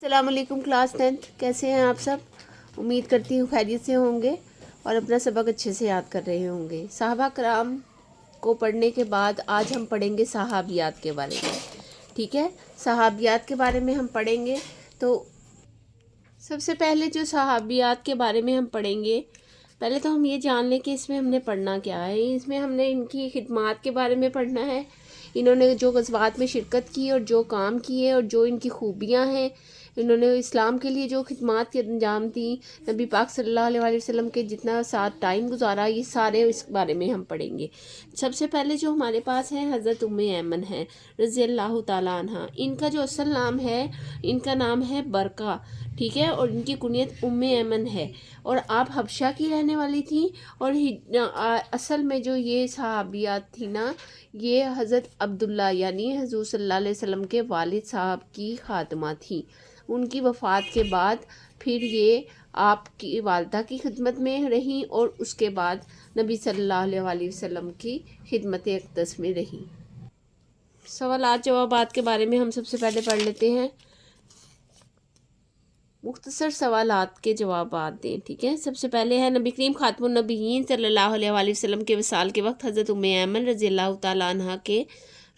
السلام علیکم class 10th، کیسے ہیں آپ سب؟ امید کرتی ہوں خیریت سے ہوں گے اور اپنا سبق اچھے سے یاد کر رہے ہوں گے۔ صحابہ کرام کو پڑھنے کے بعد آج ہم پڑھیں گے صحابیات کے بارے میں، ٹھیک ہے؟ صحابیات کے بارے میں ہم پڑھیں گے۔ تو سب سے پہلے جو صحابیات کے بارے میں ہم پڑھیں گے، پہلے تو ہم یہ جان لیں کہ اس میں ہم نے پڑھنا کیا ہے۔ اس میں ہم نے ان کی خدمات کے بارے میں پڑھنا ہے، انہوں نے جو غزوات میں شرکت کی اور جو کام کیے اور جو ان کی خوبیاں ہیں، انہوں نے اسلام کے لیے جو خدمات کے انجام دیں، نبی پاک صلی اللہ علیہ وسلم کے جتنا ساتھ ٹائم گزارا، یہ سارے اس بارے میں ہم پڑھیں گے۔ سب سے پہلے جو ہمارے پاس ہے حضرت ام ایمن ہے رضی اللہ تعالیٰ عنہ۔ ان کا جو اصل نام ہے، ان کا نام ہے برکہ، ٹھیک ہے، اور ان کی کنیت ام ایمن ہے، اور آپ حبشہ کی رہنے والی تھیں۔ اور اصل میں جو یہ صحابیات تھی نا، یہ حضرت عبداللہ یعنی حضور صلی اللہ علیہ وسلم کے والد صاحب کی خادمہ تھیں۔ ان کی وفات کے بعد پھر یہ آپ کی والدہ کی خدمت میں رہیں اور اس کے بعد نبی صلی اللہ علیہ وسلم کی خدمت اقدس میں رہیں۔ سوالات جوابات کے بارے میں ہم سب سے پہلے پڑھ لیتے ہیں۔ مختصر سوالات کے جوابات دیں، ٹھیک ہے۔ سب سے پہلے ہے نبی کریم خاتم النبیین صلی اللہ علیہ وسلم کے وصال کے وقت حضرت ام ایمن رضی اللہ تعالیٰ عنہ کے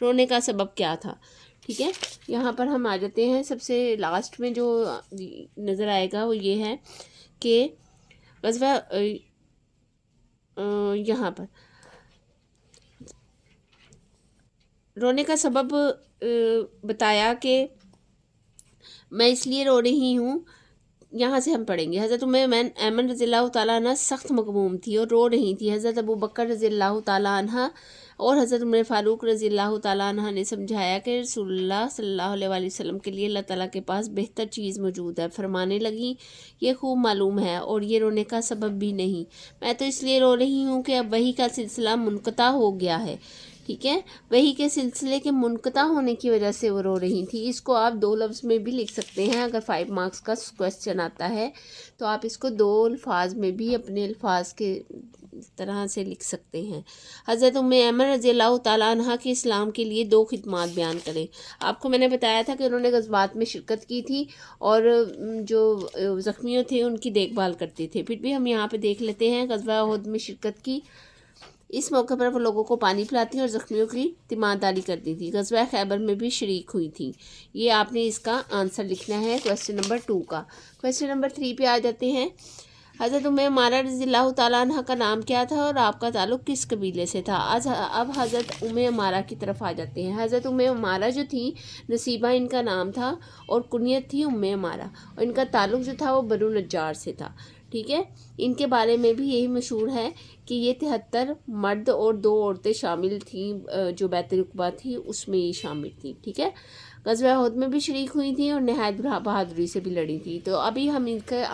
رونے کا سبب کیا تھا، ٹھیک ہے۔ یہاں پر ہم آ جاتے ہیں، سب سے لاسٹ میں جو نظر آئے گا وہ یہ ہے کہ غزوہ یہاں پر رونے کا سبب بتایا کہ میں اس لیے رو رہی ہوں، یہاں سے ہم پڑھیں گے۔ حضرت ام ایمن رضی اللہ تعالیٰ عنہ سخت مغموم تھی اور رو رہی تھی۔ حضرت ابو بکر رضی اللہ تعالیٰ عنہ اور حضرت عمر فاروق رضی اللہ تعالیٰ عنہ نے سمجھایا کہ رسول اللہ صلی اللہ علیہ وسلم کے لیے اللہ تعالیٰ کے پاس بہتر چیز موجود ہے۔ فرمانے لگیں، یہ خوب معلوم ہے اور یہ رونے کا سبب بھی نہیں، میں تو اس لیے رو رہی ہوں کہ اب وحی کا سلسلہ منقطع ہو گیا ہے، ٹھیک ہے۔ وحی کے سلسلے کے منقطع ہونے کی وجہ سے وہ رو رہی تھی۔ اس کو آپ 2 لفظ میں بھی لکھ سکتے ہیں، اگر 5 مارکس کا کویسچن آتا ہے تو آپ اس کو 2 الفاظ میں بھی اپنے الفاظ کے طرح سے لکھ سکتے ہیں۔ حضرت ام ایمن رضی اللہ تعالیٰ عنہ کے اسلام کے لیے 2 خدمات بیان کریں۔ آپ کو میں نے بتایا تھا کہ انہوں نے غزوات میں شرکت کی تھی اور جو زخمیوں تھے ان کی دیکھ بھال کرتے تھے۔ پھر بھی ہم یہاں پہ دیکھ لیتے ہیں، غزوہ احد میں شرکت کی، اس موقع پر وہ لوگوں کو پانی پلاتی اور زخمیوں کی تیمارداری کرتی تھی۔ غزوہ خیبر میں بھی شریک ہوئی تھی۔ یہ آپ نے اس کا آنسر لکھنا ہے کویسچن نمبر 2 کا۔ کویسچن نمبر 3 پہ آ جاتے ہیں۔ حضرت ام عمارہ رضی اللہ تعالیٰ عنہ کا نام کیا تھا اور آپ کا تعلق کس قبیلے سے تھا؟ اب حضرت ام عمارہ کی طرف آ جاتے ہیں۔ حضرت ام عمارہ جو تھی، نصیبہ ان کا نام تھا اور کنیت تھی ام عمارہ، اور ان کا تعلق جو تھا وہ بنو نجار سے تھا، ٹھیک ہے۔ ان کے بارے میں بھی یہی مشہور ہے کہ یہ 73 مرد اور 2 عورتیں شامل تھیں، جو بیت العقبہ تھی اس میں یہ شامل تھیں، ٹھیک ہے۔ غزوہ احد میں بھی شریک ہوئی تھیں اور نہایت بہادری سے بھی لڑی تھی۔ تو ابھی ہم ان کے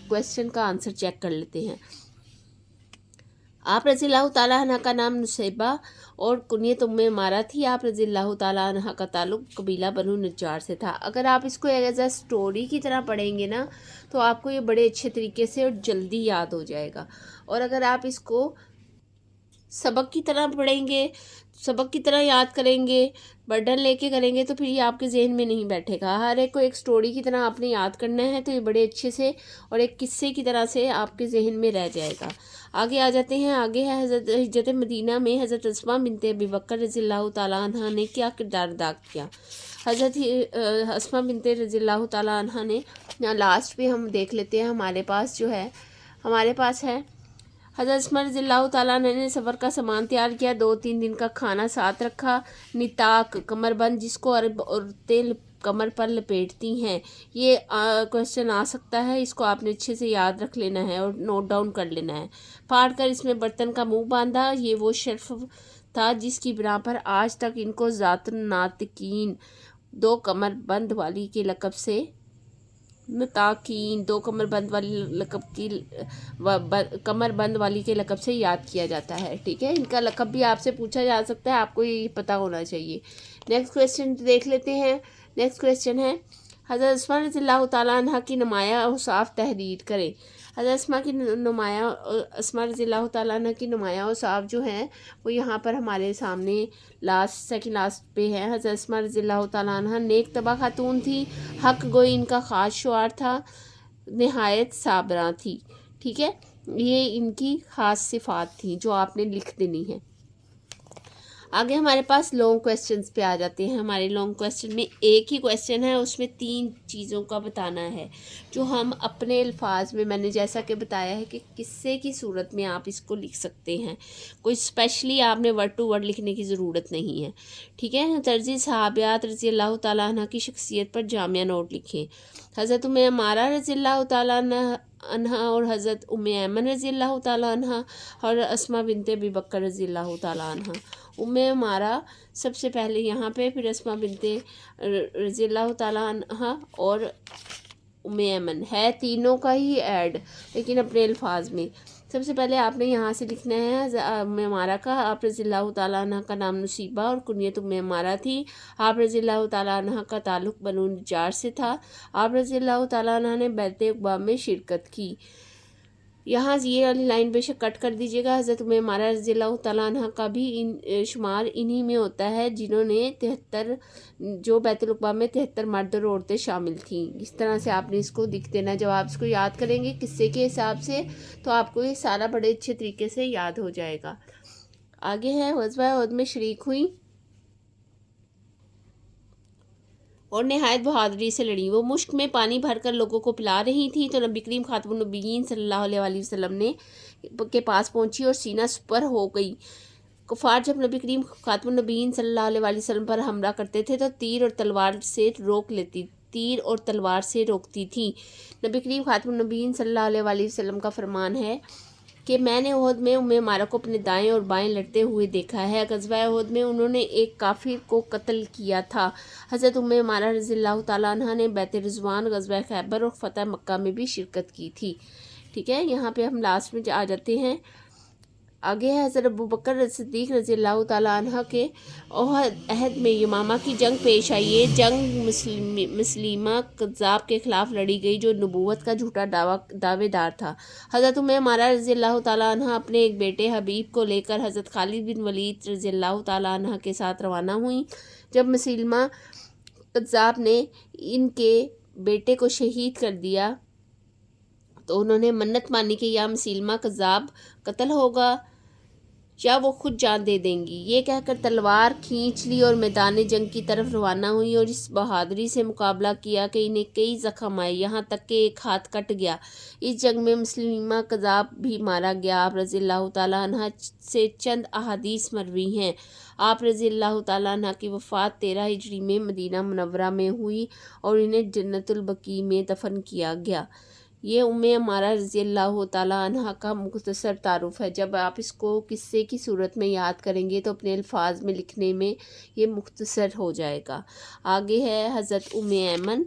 کویسچن کا آنسر چیک کر لیتے ہیں۔ آپ رضی اللہ تعالیٰ عنہ کا نام نصیبہ اور کنیت ام عمارہ تھی۔ آپ رضی اللہ تعالیٰ عنہ کا تعلق قبیلہ بنو نجار سے تھا۔ اگر آپ اس کو ایز اے سٹوری کی طرح پڑھیں گے نا تو آپ کو یہ بڑے اچھے طریقے سے اور جلدی یاد ہو جائے گا، اور اگر آپ اس کو سبق کی طرح پڑھیں گے، سبق کی طرح یاد کریں گے، برڈن لے کے کریں گے تو پھر یہ آپ کے ذہن میں نہیں بیٹھے گا۔ ہر ایک کو ایک سٹوری کی طرح آپ نے یاد کرنا ہے تو یہ بڑے اچھے سے اور ایک قصے کی طرح سے آپ کے ذہن میں رہ جائے گا۔ آگے آ جاتے ہیں۔ آگے ہے حضرت ہجرت مدینہ میں حضرت اسماء بنت ابی بکر رضی اللہ تعالیٰ عنہ نے کیا کردار ادا کیا؟ حضرت اسماء بنت رضی اللہ تعالیٰ عنہ نے، لاسٹ پہ ہم دیکھ لیتے ہیں، ہمارے پاس ہے حضرت اسماء رضی اللہ تعالیٰ عنہ نے سفر کا سامان تیار کیا، 2-3 دن کا کھانا ساتھ رکھا، نطاق کمر بند جس کو عرب عورتیں کمر پر لپیٹتی ہیں، یہ کویسچن آ سکتا ہے، اس کو آپ نے اچھے سے یاد رکھ لینا ہے اور نوٹ ڈاؤن کر لینا ہے۔ پھاڑ کر اس میں برتن کا منہ باندھا، یہ وہ شرف تھا جس کی بنا پر آج تک ان کو ذات الناطقین 2 کمر بند والی کے لقب سے نطاقین 2 کمر بند والی کے لقب سے یاد کیا جاتا ہے، ٹھیک ہے۔ ان کا لقب بھی آپ سے پوچھا جا سکتا ہے، آپ کو یہ پتہ ہونا چاہیے۔ نیکسٹ کویسچن دیکھ لیتے ہیں۔ نیکسٹ کویسچن ہے، حضرت اسماء رضی اللہ تعالیٰ عنہ کی نمایاں اوصاف تحریر کریں۔ حضرت اسما رضی اللہ تعالیٰ عنہ کی نمایاں اوصاف جو ہیں وہ یہاں پر ہمارے سامنے سیکنڈ لاسٹ پہ ہے۔ حضرت اسما رضی اللہ تعالیٰ عنہ نیک طبع خاتون تھی، حق گوئی ان کا خاص شعار تھا، نہایت صابراں تھی۔ ٹھیک ہے، یہ ان کی خاص صفات تھیں جو آپ نے لکھ دینی ہیں۔ آگے ہمارے پاس لانگ کویسچنز پہ آ جاتے ہیں۔ ہمارے لانگ کویسچن میں ایک ہی کویسچن ہے، اس میں 3 چیزوں کا بتانا ہے جو ہم اپنے الفاظ میں نے جیسا کہ بتایا ہے کہ قصے کی صورت میں آپ اس کو لکھ سکتے ہیں، کوئی اسپیشلی آپ نے ورڈ ٹو ورڈ لکھنے کی ضرورت نہیں ہے۔ ٹھیک ہے، طرزِ صحابیات رضی اللہ تعالیٰ عنہ کی شخصیت پر جامعہ نوٹ لکھیں۔ حضرت ام عمارہ رضی اللہ تعالیٰ عنہ اور حضرت ام ایمن رضی اللہ تعالیٰ عنہ اور اسما بنت ابی بکر رضی اللہ تعالیٰ عنہ۔ ام عمارہ سب سے پہلے یہاں پہ، پھر اسما بنت رضی اللہ تعالیٰ عنہ اور ام ایمن ہے، تینوں کا ہی ایڈ لیکن اپنے الفاظ میں۔ سب سے پہلے آپ نے یہاں سے لکھنا ہے ام عمارہ کا۔ آپ رضی اللہ تعالیٰ عنہ کا نام نصیبہ اور کنیت ام عمارہ تھی۔ آپ رضی اللہ تعالیٰ عنہ کا تعلق بنو نجار سے تھا۔ آپ رضی اللہ تعالیٰ عنہ نے بیعت عقبہ میں شرکت کی۔ یہاں یہ والی لائن بے شک کٹ کر دیجیے گا۔ حضرت ام عمارہ رضی اللہ تعالیٰ عنہ کا بھی شمار انہی میں ہوتا ہے جنہوں نے 73 جو بیت العقبہ میں 73 مرد اور عورتیں شامل تھیں۔ اس طرح سے آپ نے اس کو لکھ دینا۔ جب آپ اس کو یاد کریں گے قصے کے حساب سے تو آپ کو یہ سارا بڑے اچھے طریقے سے یاد ہو جائے گا۔ آگے ہے غزوہ احد میں شریک ہوئیں اور نہایت بہادری سے لڑیں۔ وہ مشک میں پانی بھر کر لوگوں کو پلا رہی تھیں تو نبی کریم خاتم النبیین صلی اللہ علیہ وسلم کے پاس پہنچی اور سینہ سپر ہو گئی۔ کفار جب نبی کریم خاتم النبیین صلی اللہ علیہ وسلم پر حملہ کرتے تھے تو تیر اور تلوار سے روکتی تھیں۔ نبی کریم خاتم النبیین صلی اللہ علیہ وسلم کا فرمان ہے کہ میں نے احد میں ام عمارہ کو اپنے دائیں اور بائیں لڑتے ہوئے دیکھا ہے۔ غزوہ احد میں انہوں نے ایک کافر کو قتل کیا تھا۔ حضرت ام عمارہ رضی اللہ تعالیٰ عنہ نے بیعت رضوان، غزوہ خیبر اور فتح مکہ میں بھی شرکت کی تھی۔ ٹھیک ہے، یہاں پہ ہم لاسٹ میں آ جاتے ہیں۔ آگے ہے حضرت ابو بکر صدیق رضی اللہ تعالیٰ عنہ کے عہد میں یمامہ کی جنگ پیش آئی۔ یہ جنگ مسلیمہ کذاب کے خلاف لڑی گئی جو نبوت کا جھوٹا دعوے دار تھا۔ حضرت ام عمارہ رضی اللہ تعالیٰ عنہ اپنے ایک بیٹے حبیب کو لے کر حضرت خالد بن ولید رضی اللہ تعالیٰ عنہ کے ساتھ روانہ ہوئیں۔ جب مسلیمہ کذاب نے ان کے بیٹے کو شہید کر دیا تو انہوں نے منت مانی کہ یا مسلمہ کذاب قتل ہوگا یا وہ خود جان دے دیں گی۔ یہ کہہ کر تلوار کھینچ لی اور میدان جنگ کی طرف روانہ ہوئی اور اس بہادری سے مقابلہ کیا کہ انہیں کئی زخم آئے، یہاں تک کہ ایک ہاتھ کٹ گیا۔ اس جنگ میں مسلمہ کذاب بھی مارا گیا۔ آپ رضی اللہ تعالیٰ عنہ سے چند احادیث مروی ہیں۔ آپ رضی اللہ تعالیٰ عنہ کی وفات 13 ہجری میں مدینہ منورہ میں ہوئی اور انہیں جنت البقیع میں دفن کیا گیا۔ یہ ام عمارہ رضی اللہ تعالیٰ عنہ کا مختصر تعارف ہے۔ جب آپ اس کو قصے کی صورت میں یاد کریں گے تو اپنے الفاظ میں لکھنے میں یہ مختصر ہو جائے گا۔ آگے ہے حضرت ام ایمن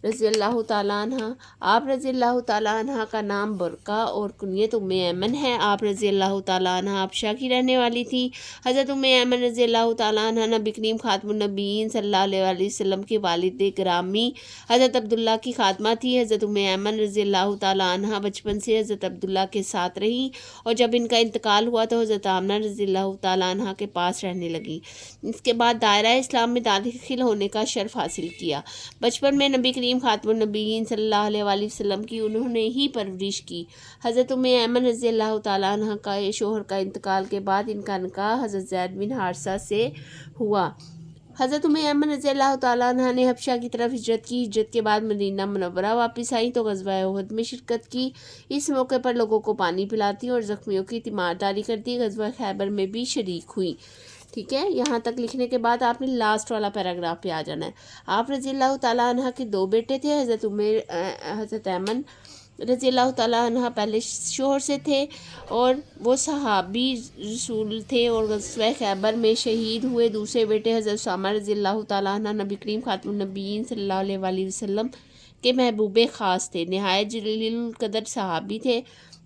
رضی اللہ تعالیٰ عنہ۔ آپ رضی اللہ تعالیٰ عنہ کا نام برقہ اور کنیت ام ایمن ہے۔ آپ رضی اللہ تعالیٰ عنہ حبشہ کی رہنے والی تھی۔ حضرت ام ایمن رضی اللہ تعالیٰ عنہ نبی کریم خاتم النبیین صلی اللہ علیہ وسلم کے والد گرامی حضرت عبداللہ کی خادمہ تھی۔ حضرت ام ایمن رضی اللہ تعالیٰ عنہ بچپن سے حضرت عبداللہ کے ساتھ رہیں اور جب ان کا انتقال ہوا تو حضرت آمنہ رضی اللہ تعالیٰ عنہ کے پاس رہنے لگیں۔ اس کے بعد دائرہ اسلام میں داخل ہونے کا شرف حاصل کیا۔ بچپن میں نبی کریم خاتم النبیین صلی اللہ علیہ وسلم کی انہوں نے ہی پرورش کی۔ حضرت ام ایمن رضی اللہ تعالیٰ عنہ کا شوہر کا انتقال کے بعد ان کا نکاح حضرت زید بن حارثہ سے ہوا۔ حضرت ام ایمن رضی اللہ تعالیٰ عنہ نے حبشہ کی طرف ہجرت کی۔ ہجرت کے بعد مدینہ منورہ واپس آئیں تو غزوہ احد میں شرکت کی۔ اس موقع پر لوگوں کو پانی پلاتی اور زخمیوں کی تیمارداری کرتی۔ غزوہ خیبر میں بھی شریک ہوئی۔ ٹھیک ہے، یہاں تک لکھنے کے بعد آپ نے لاسٹ والا پیراگراف پہ آ جانا ہے۔ آپ رضی اللہ تعالیٰ عنہ کے 2 بیٹے تھے۔ حضرت ایمن رضی اللہ تعالیٰ عنہ پہلے شوہر سے تھے اور وہ صحابی رسول تھے اور غزوہ خیبر میں شہید ہوئے۔ دوسرے بیٹے حضرت اسامہ رضی اللہ تعالیٰ عنہ نبی کریم خاتم النبیین صلی اللہ علیہ وسلم کے محبوب خاص تھے، نہایت جلیل القدر صحابی تھے۔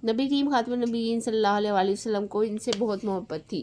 نبی کریم خاتم النبیین صلی اللہ علیہ وسلم کو ان سے بہت محبت تھی۔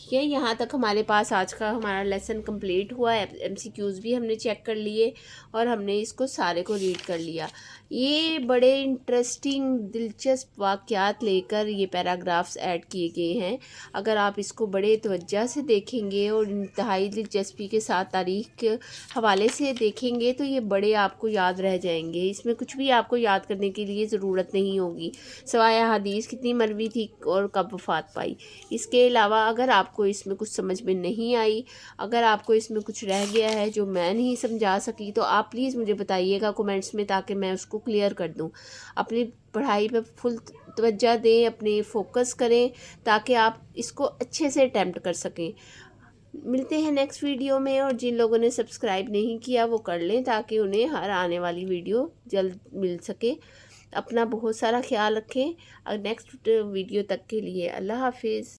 ٹھیک ہے، یہاں تک ہمارے پاس آج کا ہمارا لیسن کمپلیٹ ہوا ہے. MCQs بھی ہم نے چیک کر لیے اور ہم نے اس کو سارے کو ریڈ کر لیا. یہ بڑے انٹرسٹنگ دلچسپ واقعات لے کر یہ پیراگرافس ایڈ کیے گئے ہیں. اگر آپ اس کو بڑے توجہ سے دیکھیں گے اور انتہائی دلچسپی کے ساتھ تاریخ کے حوالے سے دیکھیں گے تو یہ بڑے آپ کو یاد رہ جائیں گے. اس میں کچھ بھی آپ کو یاد کرنے کے لیے ضرورت نہیں ہوگی سوائے حدیث کتنی مروی تھی اور کب وفات پائی. اس کے علاوہ اگر آپ کو اس میں کچھ سمجھ میں نہیں آئی، اگر آپ کو اس میں کچھ رہ گیا ہے جو میں نہیں سمجھا سکی، تو آپ پلیز مجھے بتائیے گا کومنٹس میں، تاکہ میں اس کو کلیئر کر دوں. اپنی پڑھائی پہ فل توجہ دیں، اپنے فوکس کریں تاکہ آپ اس کو اچھے سے اٹیمپٹ کر سکیں. ملتے ہیں نیکسٹ ویڈیو میں، اور جن لوگوں نے سبسکرائب نہیں کیا وہ کر لیں تاکہ انہیں ہر آنے والی ویڈیو جلد مل سکے. اپنا بہت سارا خیال رکھیں. نیکسٹ ویڈیو تک کے لیے اللہ حافظ.